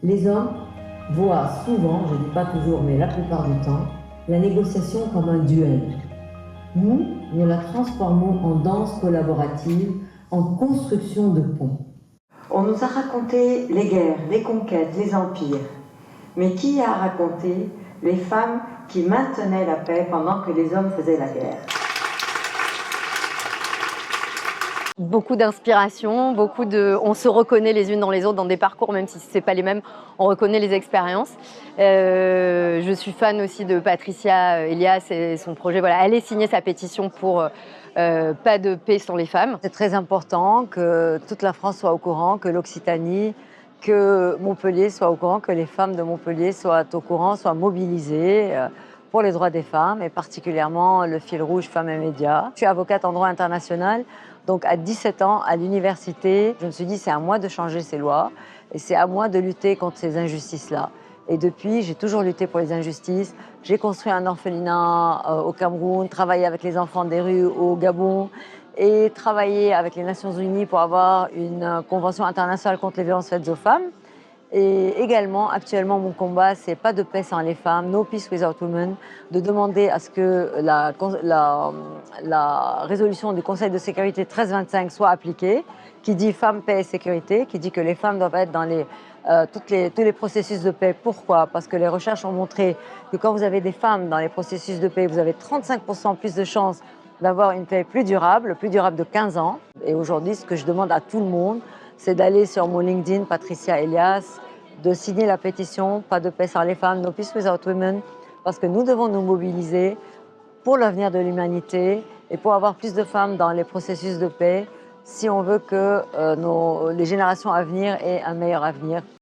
Les hommes voient souvent, je ne dis pas toujours, mais la plupart du temps, la négociation comme un duel. Nous la transformons en danse collaborative, en construction de ponts. On nous a raconté les guerres, les conquêtes, les empires. Mais qui a raconté les femmes qui maintenaient la paix pendant que les hommes faisaient la guerre? Beaucoup d'inspiration, on se reconnaît les unes dans les autres dans des parcours, même si ce n'est pas les mêmes, on reconnaît les expériences. Je suis fan aussi de Patricia Elias et son projet. Voilà, elle a signé sa pétition pour pas de paix sans les femmes. C'est très important que toute la France soit au courant, que l'Occitanie, que Montpellier soit au courant, que les femmes de Montpellier soient au courant, soient mobilisées pour les droits des femmes et particulièrement le fil rouge femmes et médias. Je suis avocate en droit international, donc à 17 ans à l'université, je me suis dit c'est à moi de changer ces lois et c'est à moi de lutter contre ces injustices-là. Et depuis, j'ai toujours lutté pour les injustices. J'ai construit un orphelinat au Cameroun, travaillé avec les enfants des rues au Gabon et travaillé avec les Nations Unies pour avoir une convention internationale contre les violences faites aux femmes. Et également, actuellement, mon combat, c'est pas de paix sans les femmes, no peace without women, de demander à ce que la résolution du Conseil de sécurité 1325 soit appliquée, qui dit femmes, paix et sécurité, qui dit que les femmes doivent être dans tous les processus de paix. Pourquoi? Parce que les recherches ont montré que quand vous avez des femmes dans les processus de paix, vous avez 35% plus de chances d'avoir une paix plus durable de 15 ans. Et aujourd'hui, ce que je demande à tout le monde, c'est d'aller sur mon LinkedIn, Patricia Elias, de signer la pétition « Pas de paix sans les femmes, no peace without women », parce que nous devons nous mobiliser pour l'avenir de l'humanité et pour avoir plus de femmes dans les processus de paix si on veut que les générations à venir aient un meilleur avenir.